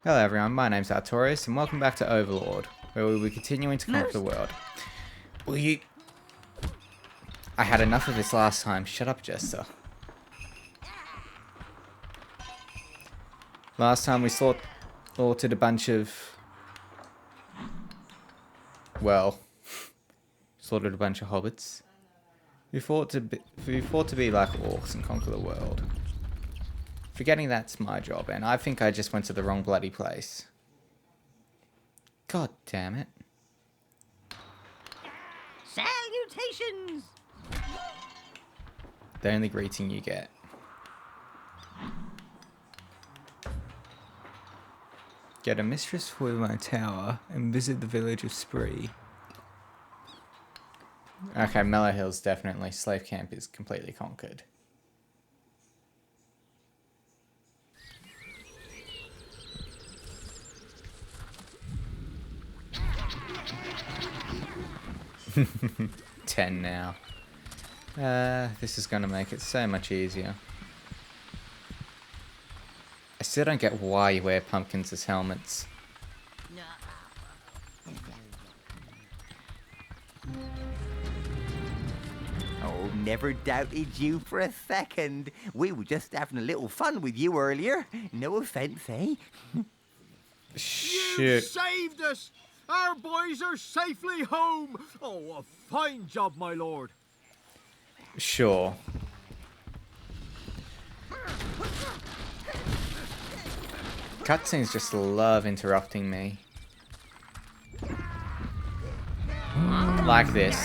Hello everyone, my name's Artorius and welcome back to Overlord, where we will be continuing to conquer the world. I had enough of this last time. Shut up, Jester. Last time we slaughtered a bunch of... well... slaughtered a bunch of hobbits. We fought to be like orcs and conquer the world. Forgetting that's my job, and I think I just went to the wrong bloody place. God damn it. Salutations! The only greeting you get. Get a mistress for my tower and visit the village of Spree. Okay, Mellow Hill's definitely. Slave Camp is completely conquered. $10 now. This is gonna make it so much easier. I still don't get why you wear pumpkins as helmets. Oh, never doubted you for a second. We were just having a little fun with you earlier. No offense, eh? Shit. You saved us! Our boys are safely home! Oh, a fine job, my lord. Sure. Cutscenes just love interrupting me. Like this.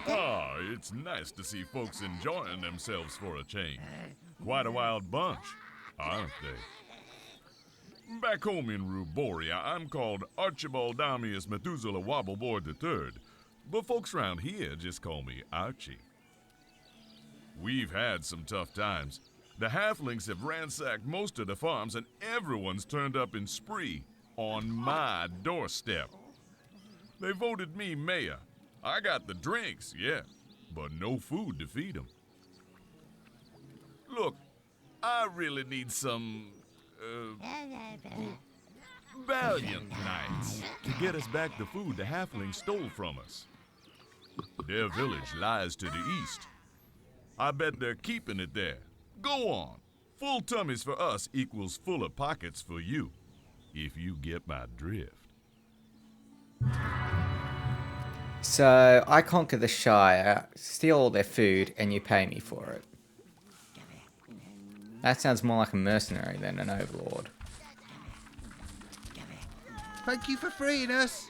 Ah, it's nice to see folks enjoying themselves for a change. Quite a wild bunch, aren't they? Back home in Ruboria, I'm called Archibaldamius Methuselah Wobbleboard III, but folks around here just call me Archie. We've had some tough times. The halflings have ransacked most of the farms, and everyone's turned up in Spree on my doorstep. They voted me mayor. I got the drinks, yeah, but no food to feed them. Look, I really need some, valiant knights to get us back the food the halflings stole from us. Their village lies to the east. I bet they're keeping it there. Go on. Full tummies for us equals fuller pockets for you, if you get my drift. So, I conquer the Shire, steal all their food, and you pay me for it. That sounds more like a mercenary than an overlord. Thank you for freeing us.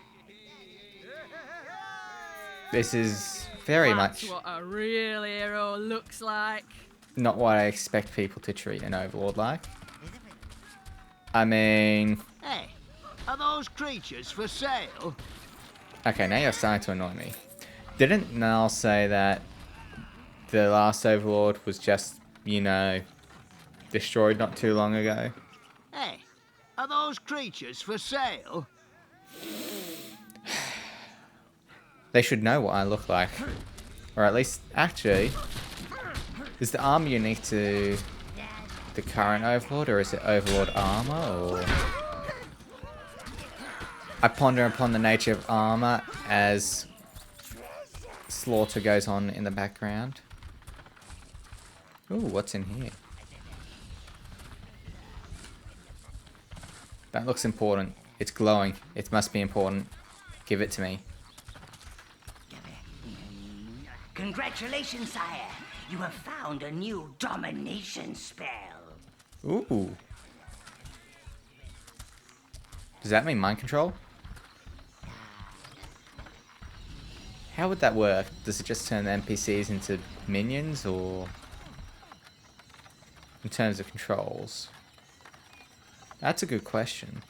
This is very much That's what a real hero looks like. not what I expect people to treat an overlord like. I mean... Hey, are those creatures for sale? Okay, now you're starting to annoy me. Didn't Nal say that the last overlord was just, you know, destroyed not too long ago? Hey, are those creatures for sale? They should know what I look like. Or at least, actually, is the armor unique to the current overlord, or is it overlord armor, or... I ponder upon the nature of armor as slaughter goes on in the background. Ooh, what's in here? That looks important. It's glowing. It must be important. Give it to me. Congratulations, sire. You have found a new domination spell. Ooh. Does that mean mind control? How would that work? Does it just turn the NPCs into minions, or... in terms of controls? That's a good question.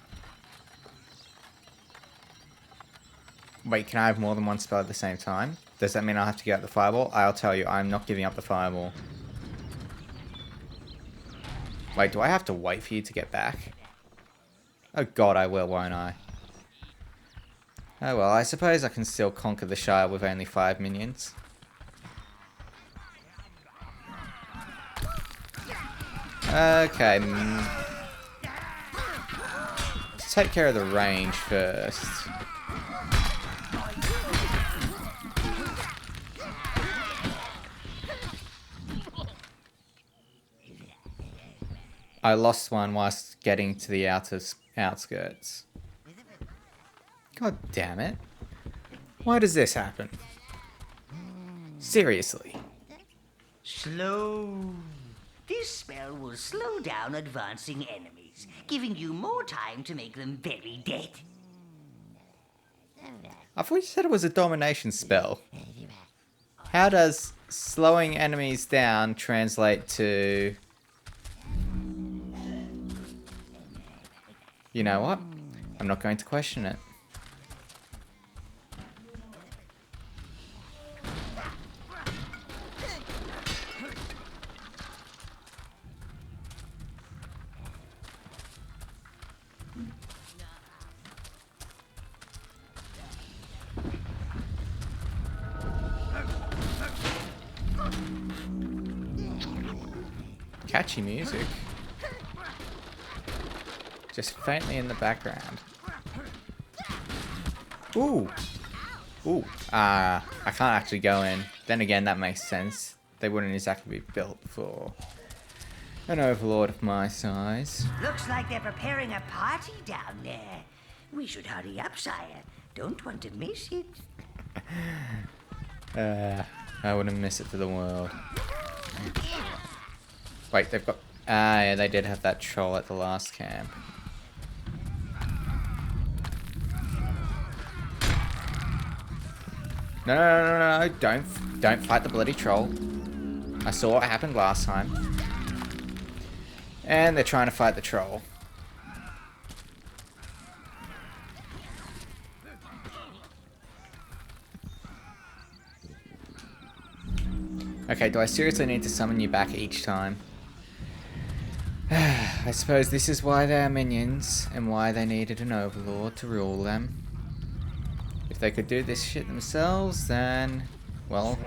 Wait, can I have more than one spell at the same time? Does that mean I have to get out the fireball? I'll tell you, I'm not giving up the fireball. Wait, do I have to wait for you to get back? Oh god, I will, won't I? Oh well, I suppose I can still conquer the Shire with only 5 minions. Okay. take care of the range first. I lost one whilst getting to the outskirts. God damn it. Why does this happen? Seriously. Slow. This spell will slow down advancing enemies, giving you more time to make them very dead. I thought you said it was a domination spell. How does slowing enemies down translate to... You know what? I'm not going to question it. Catchy music. Just faintly in the background. Ooh. Ooh. I can't actually go in. Then again, that makes sense. They wouldn't exactly be built for an overlord of my size. Looks like they're preparing a party down there. We should hurry up, Shire. Don't want to miss it. I wouldn't miss it for the world. Wait, they've got... Ah, yeah, they did have that troll at the last camp. No, don't fight the bloody troll. I saw what happened last time. And they're trying to fight the troll. Okay, do I seriously need to summon you back each time? I suppose this is why they are minions, and why they needed an overlord to rule them. If they could do this shit themselves, then, well,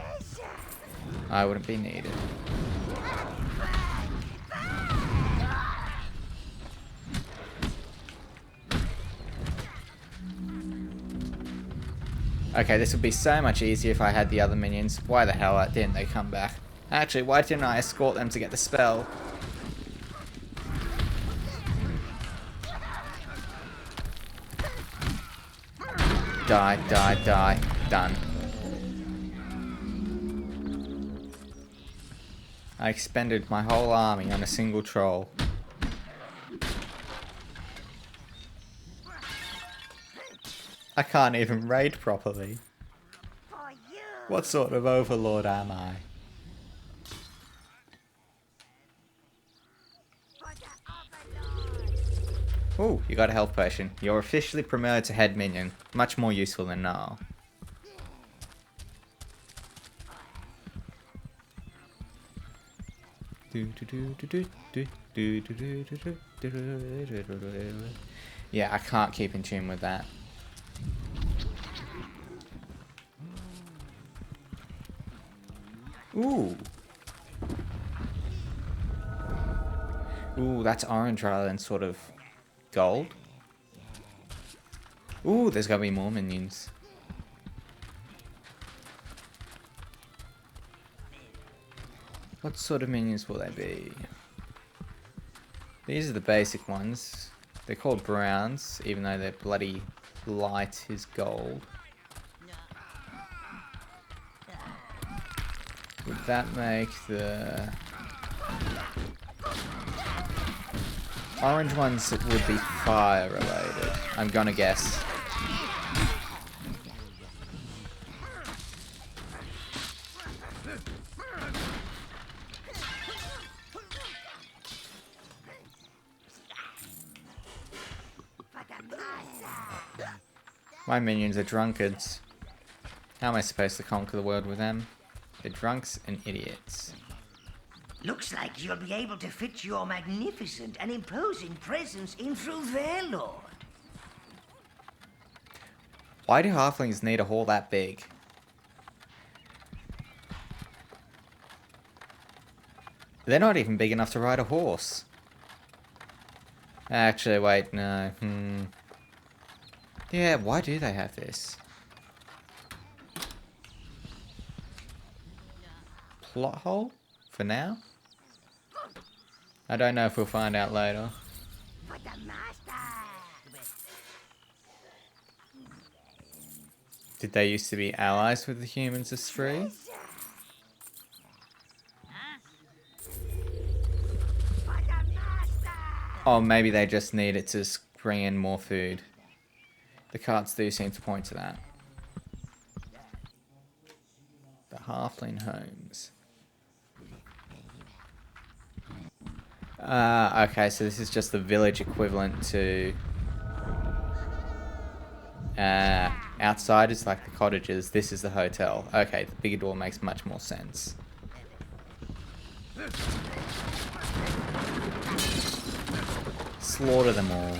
I wouldn't be needed. Okay, this would be so much easier if I had the other minions. Why the hell didn't they come back? Actually, why didn't I escort them to get the spell? Die. Done. I expended my whole army on a single troll. I can't even raid properly. What sort of overlord am I? Ooh, you got a health potion. You're officially promoted to head minion. Much more useful than now. Yeah, I can't keep in tune with that. Ooh. Ooh, that's orange rather than sort of gold. Ooh, there's gotta be more minions. What sort of minions will they be? These are the basic ones. They're called browns, even though their bloody light is gold. Would that make the... Orange ones would be fire related, I'm gonna guess. My minions are drunkards. How am I supposed to conquer the world with them? They're drunks and idiots. Looks like you'll be able to fit your magnificent and imposing presence in through there, Lord. Why do halflings need a hall that big? They're not even big enough to ride a horse. Actually, wait, no. Yeah, why do they have this? Plot hole? For now? I don't know if we'll find out later. Did they used to be allies with the humans as Shire? Oh, maybe they just needed to bring in more food. The cards do seem to point to that. The halfling homes. Okay, so this is just the village equivalent to... outside is like the cottages, this is the hotel. Okay, the bigger door makes much more sense. Slaughter them all.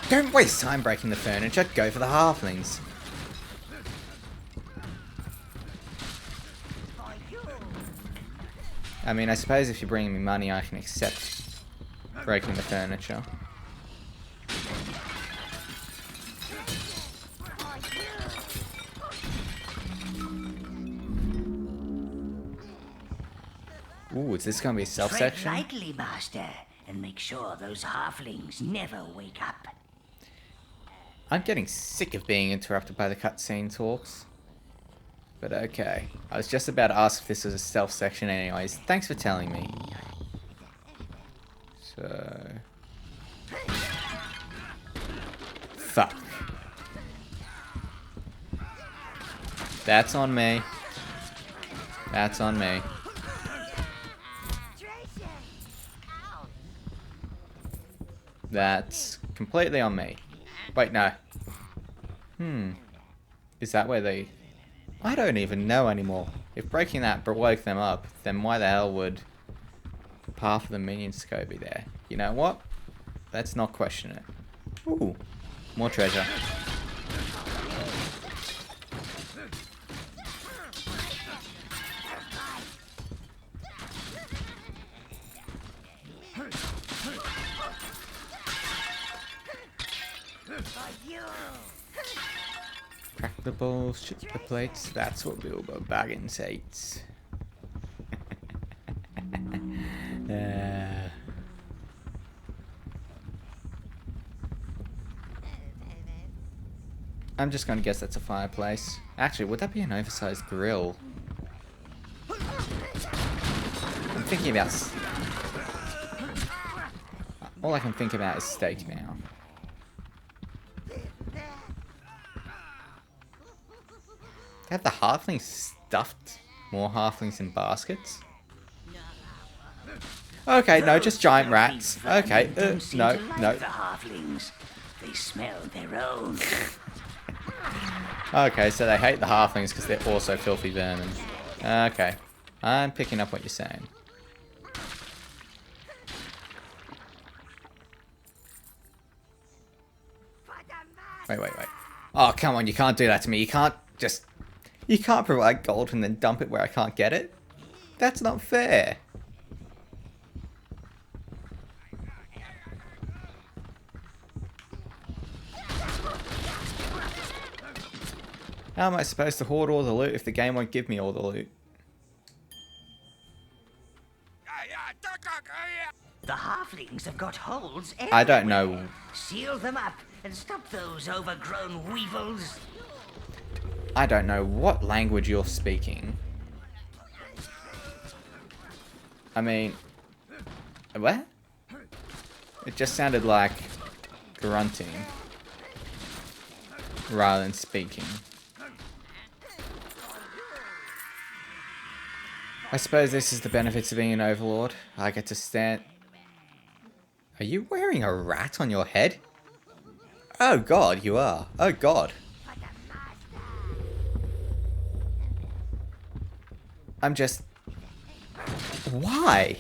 Don't waste time breaking the furniture, go for the halflings. I mean, I suppose if you're bringing me money, I can accept breaking the furniture. Ooh, is this going to be a Tread self-section? lightly, Master, and make sure those halflings never wake up. I'm getting sick of being interrupted by the cutscene talks. But okay. I was just about to ask if this was a stealth section anyways. Thanks for telling me. So... Fuck. That's on me. That's on me. That's completely on me. Wait, no. Is that where they... I don't even know anymore. If breaking that woke them up, then why the hell would half of the minions go be there? You know what? Let's not question it. Ooh, more treasure. Crack the balls, chip the plates, that's what Bilbo Baggins hates. I'm just gonna guess that's a fireplace. Actually, would that be an oversized grill? I'm thinking about... All I can think about is steak now. Have the halflings stuffed more halflings in baskets? Okay, no, just giant rats. Okay, no. The halflings. They smell their own. Okay, so they hate the halflings because they're also filthy vermin. Okay, I'm picking up what you're saying. Wait. Oh, come on, you can't do that to me. You can't just... You can't provide gold and then dump it where I can't get it. That's not fair. How am I supposed to hoard all the loot if the game won't give me all the loot? The halflings have got holes everywhere. I don't know. Seal them up and stop those overgrown weevils. I don't know what language you're speaking. I mean... What? It just sounded like grunting rather than speaking. I suppose this is the benefits of being an Overlord. I get to stand... Are you wearing a rat on your head? Oh god, you are. Oh god. I'm just... Why?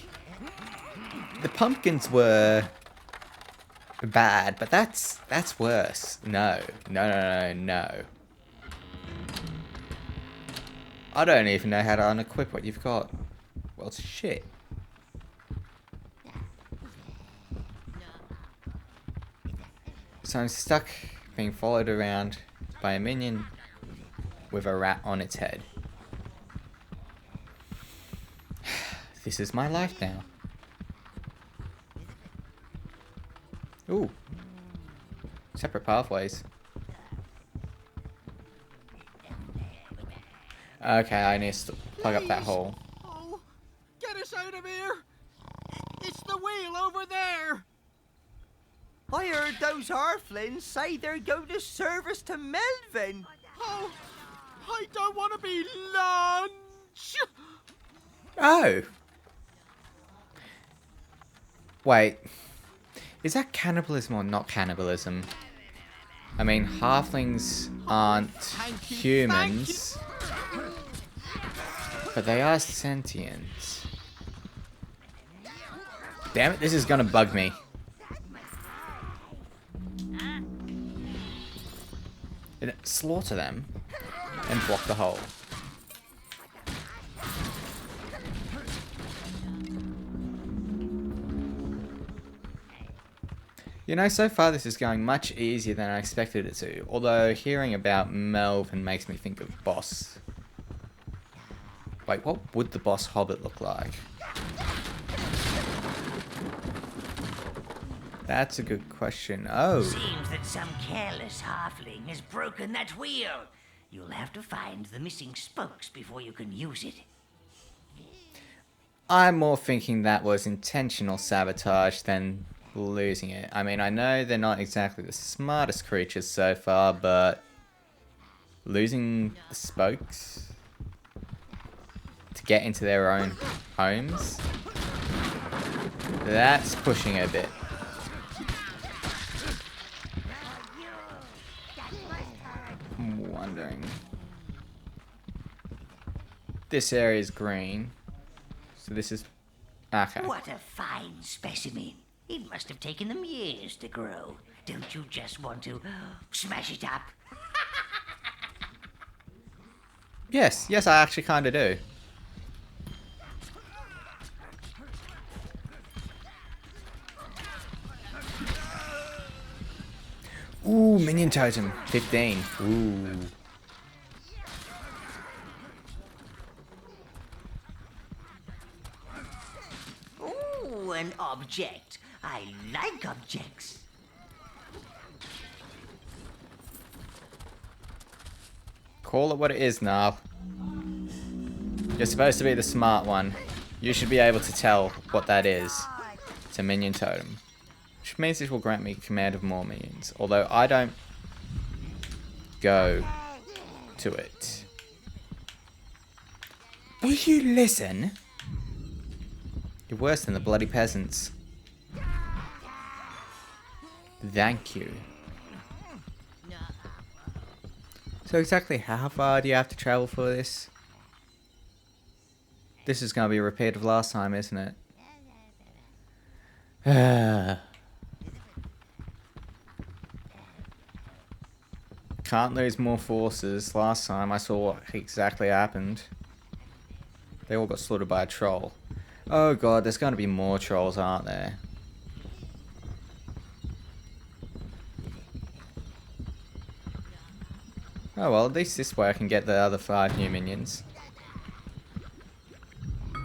The pumpkins were bad, but that's worse. No. I don't even know how to unequip what you've got. Well, shit. So I'm stuck being followed around by a minion with a rat on its head. This is my life now. Ooh. Separate pathways. Okay, I need to plug up that hole. Oh, get us out of here! It's the wheel over there! I heard those Halflings say they're going to serve us to Melvin. Oh, I don't want to be lunch! Oh! Wait. Is that cannibalism or not cannibalism? I mean, halflings aren't humans, but they are sentient. Damn it, this is gonna bug me. Slaughter them and block the hole. You know, so far this is going much easier than I expected it to, although hearing about Melvin makes me think of boss. Wait, what would the boss hobbit look like? That's a good question. Oh. Seems that some careless halfling has broken that wheel. You'll have to find the missing spokes before you can use it. I'm more thinking that was intentional sabotage than losing it. I mean, I know they're not exactly the smartest creatures so far, but losing the spokes to get into their own homes, that's pushing it a bit. I'm wondering. This area is green, so this is okay. What a fine specimen. It must have taken them years to grow. Don't you just want to smash it up? Yes, I actually kind of do. Ooh, minion totem, 15. Ooh. Ooh, an object. I like objects. Call it what it is, Gnarl. You're supposed to be the smart one. You should be able to tell what that is. It's a minion totem. Which means this will grant me command of more minions. Although I don't go to it. Will you listen? You're worse than the bloody peasants. Thank you. So exactly how far do you have to travel for this? This is going to be a repeat of last time, isn't it? Can't lose more forces. Last time I saw what exactly happened. They all got slaughtered by a troll. Oh god, there's going to be more trolls, aren't there? Oh well, at least this way I can get the other 5 new minions.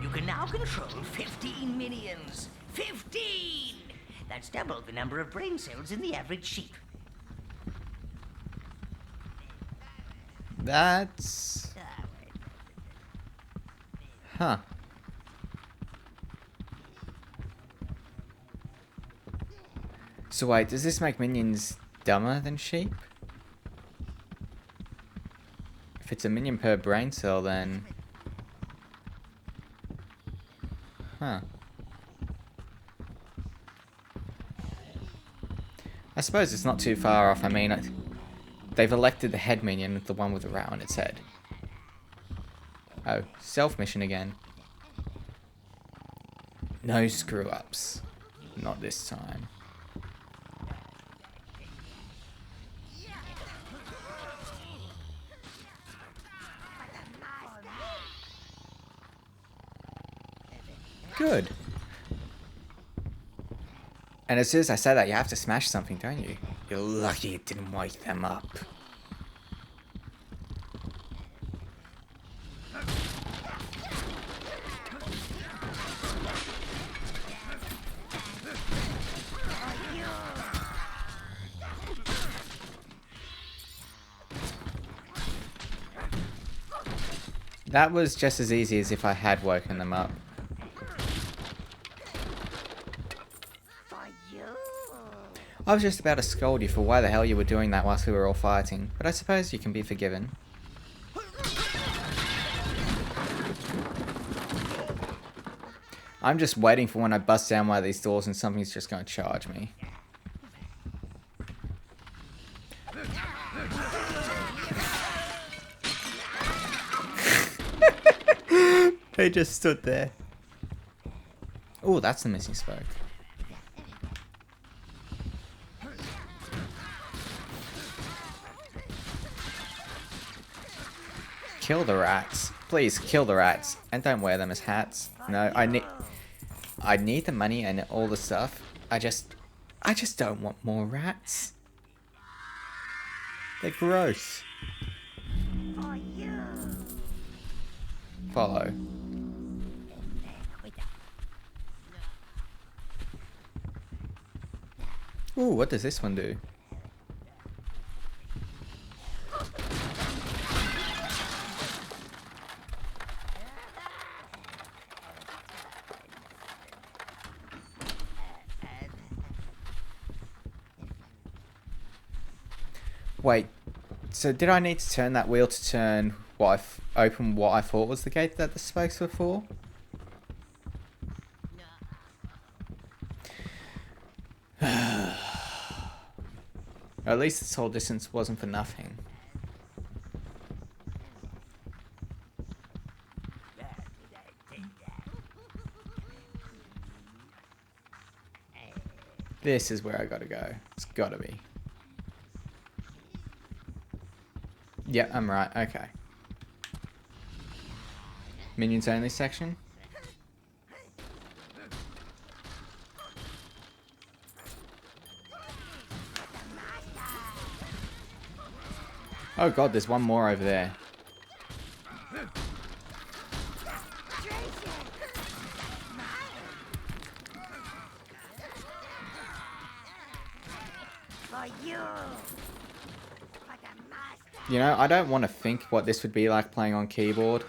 You can now control 15 minions. 15! That's double the number of brain cells in the average sheep. That's... Huh. So wait, does this make minions dumber than sheep? If it's a minion per brain cell, then... Huh. I suppose it's not too far off. I mean, they've elected the head minion, the one with the rat on its head. Oh, self-mission again. No screw-ups. Not this time. Good. And as soon as I say that, you have to smash something, don't you? You're lucky it didn't wake them up. That was just as easy as if I had woken them up. I was just about to scold you for why the hell you were doing that whilst we were all fighting, but I suppose you can be forgiven. I'm just waiting for when I bust down one of these doors and something's just going to charge me. They just stood there. Oh, that's the missing spoke. Kill the rats. Please, kill the rats. And don't wear them as hats. No, I need the money and all the stuff. I just don't want more rats. They're gross. Follow. Ooh, what does this one do? Wait, so did I need to turn that wheel to turn open what I thought was the gate that the spokes were for? At least this whole distance wasn't for nothing. This is where I gotta go. It's gotta be. Yep, I'm right. Okay. Minions only section. Oh god, there's one more over there. You know, I don't want to think what this would be like playing on keyboard.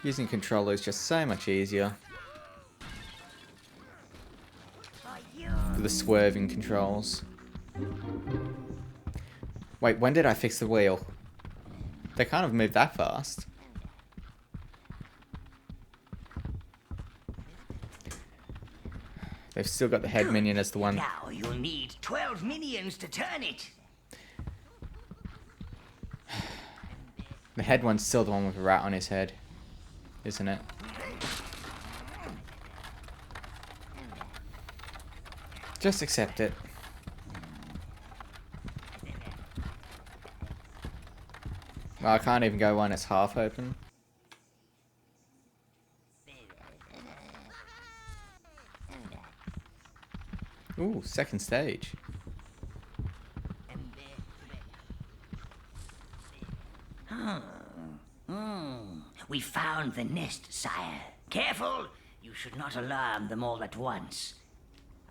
Using controller is just so much easier. The swerving controls. Wait, when did I fix the wheel? They can't have moved that fast. They've still got the head minion as the one. Now you'll need 12 minions to turn it. The head one's still the one with a rat on his head, isn't it? Just accept it. Well, I can't even go one that's half open. Ooh, second stage. We found the nest, sire. Careful! You should not alarm them all at once.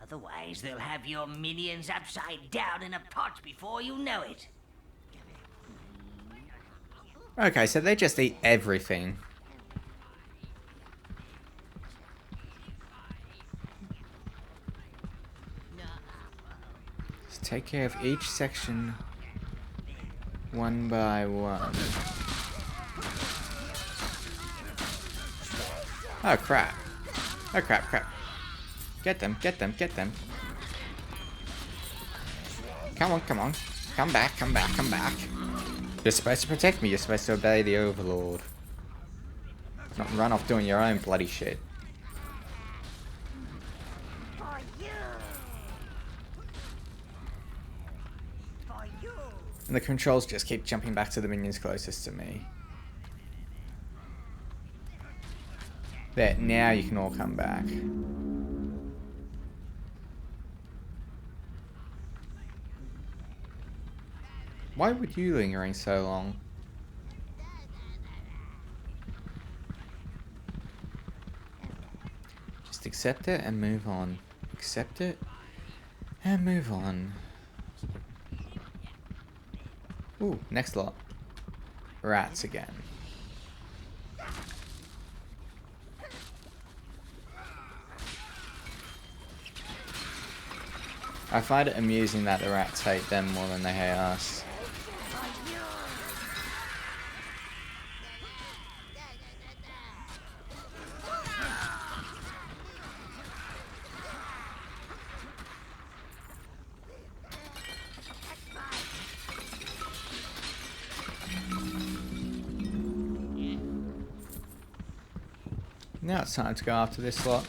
Otherwise, they'll have your minions upside down in a pot before you know it. Okay, so they just eat everything. Let's take care of each section one by one. Oh crap. Oh crap, crap. Get them, get them, get them. Come on, come on. Come back, come back, come back. You're supposed to protect me, you're supposed to obey the Overlord. Not run off doing your own bloody shit. And the controls just keep jumping back to the minions closest to me. There, now you can all come back. Why would you lingering so long? Just accept it and move on. Accept it and move on. Ooh, next lot. Rats again. I find it amusing that the rats hate them more than they hate us. Now it's time to go after this lot.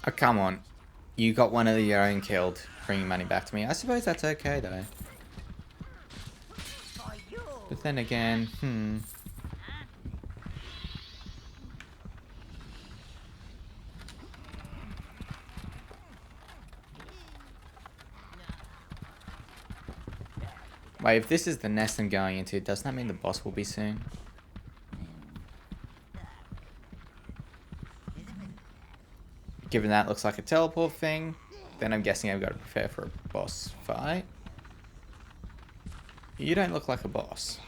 Oh, come on. You got one of your own killed, bringing money back to me. I suppose that's okay, though. But then again, Wait, if this is the nest I'm going into, doesn't that mean the boss will be soon? Given that looks like a teleport thing, then I'm guessing I've got to prepare for a boss fight. You don't look like a boss.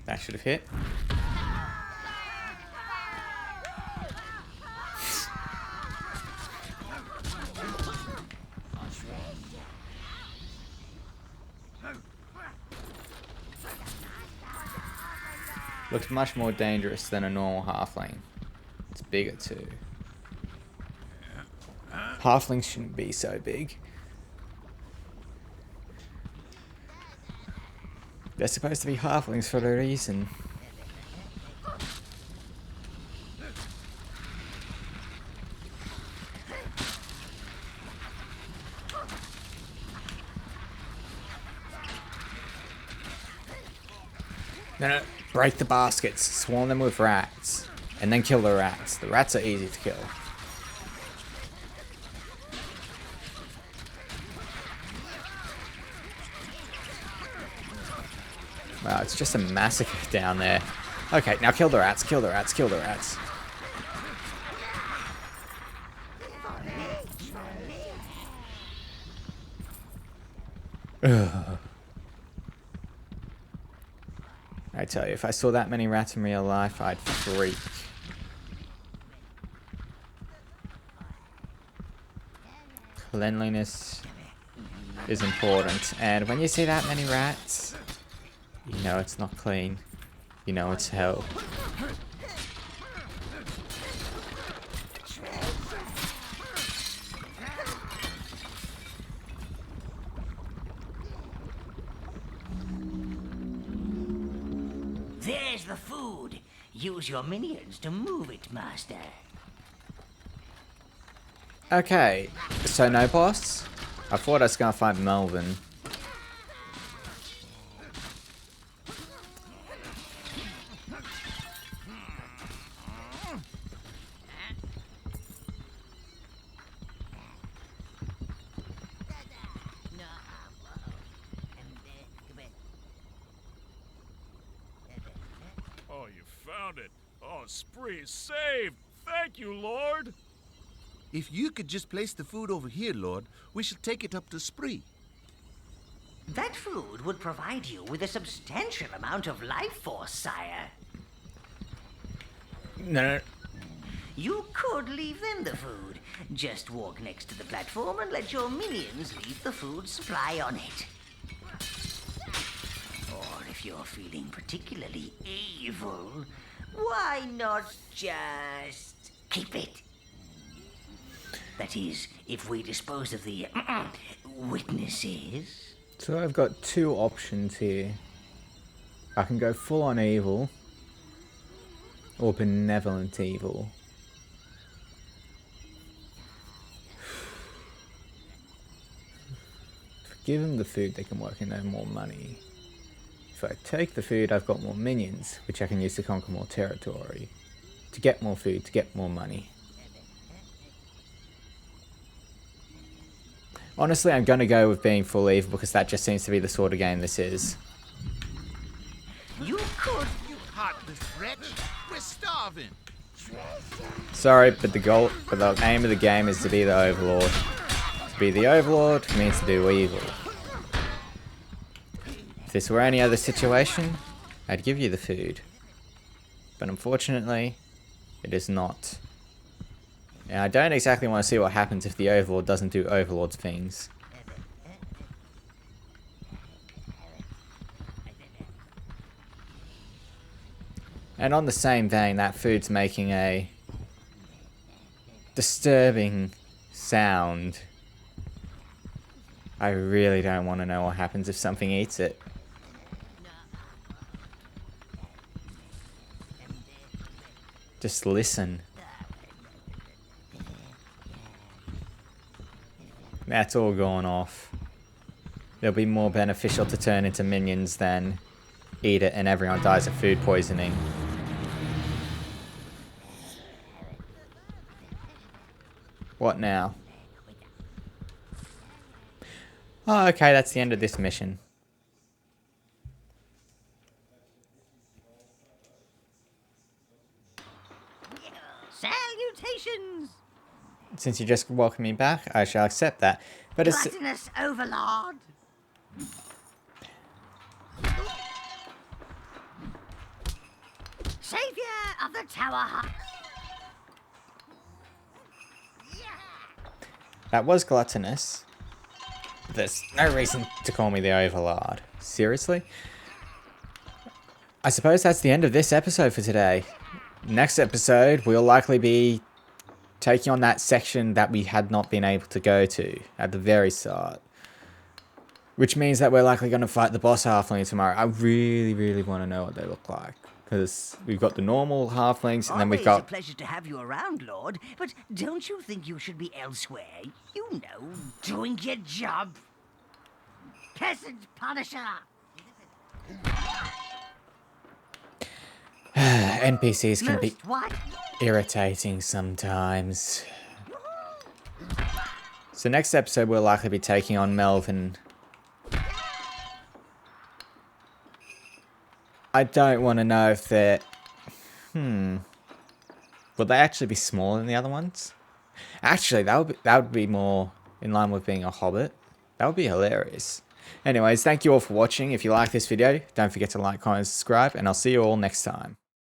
That should have hit. Looks much more dangerous than a normal halfling. It's bigger too. Halflings shouldn't be so big. They're supposed to be halflings for a reason. No, break the baskets, swarm them with rats, and then kill the rats. The rats are easy to kill. Wow, it's just a massacre down there. Okay, now kill the rats, kill the rats, kill the rats. Ugh. I tell you, if I saw that many rats in real life, I'd freak. Cleanliness is important, and when you see that many rats, you know it's not clean. You know it's hell. There's the food. Use your minions to move it, Master. Okay, so no boss? I thought I was gonna find Melvin. Oh, you found it. Oh, Spree is saved. Thank you, Lord. If you could just place the food over here, Lord, we shall take it up to Spree. That food would provide you with a substantial amount of life force, sire. No. You could leave them the food. Just walk next to the platform and let your minions leave the food supply on it. Or if you're feeling particularly evil, why not just keep it? That is, if we dispose of the witnesses. So I've got two options here. I can go full on evil, Or benevolent evil. Give them the food, they can work and earn more money. If I take the food, I've got more minions, which I can use to conquer more territory. To get more food, to get more money. Honestly, I'm going to go with being full evil because that just seems to be the sort of game this is. You could. You heartless wretch. We're starving. Sorry, but the aim of the game is to be the Overlord. To be the Overlord means to do evil. If this were any other situation, I'd give you the food. But unfortunately, it is not. And I don't exactly want to see what happens if the Overlord doesn't do Overlord things. And on the same vein, that food's making a disturbing sound. I really don't want to know what happens if something eats it. Just listen. That's all gone off. It'll be more beneficial to turn into minions than eat it and everyone dies of food poisoning. What now? Oh, okay, that's the end of this mission. Salutations! Since you just welcomed me back, I shall accept that. But it's... Gluttonous Overlord! Savior of the Tower. That was gluttonous. There's no reason to call me the Overlord. Seriously? I suppose that's the end of this episode for today. Next episode, we'll likely be taking on that section that we had not been able to go to at the very start. Which means that we're likely going to fight the boss halfling tomorrow. I really, really want to know what they look like. Because we've got the normal halflings, and then we've got... Always a pleasure to have you around, Lord. But don't you think you should be elsewhere? You know, doing your job. Peasant Punisher! NPCs can be What? irritating sometimes. So next episode, we'll likely be taking on Melvin. I don't want to know if they're... Will they actually be smaller than the other ones? Actually, that would be more in line with being a hobbit. That would be hilarious. Anyways, thank you all for watching. If you like this video, don't forget to like, comment, and subscribe, and I'll see you all next time.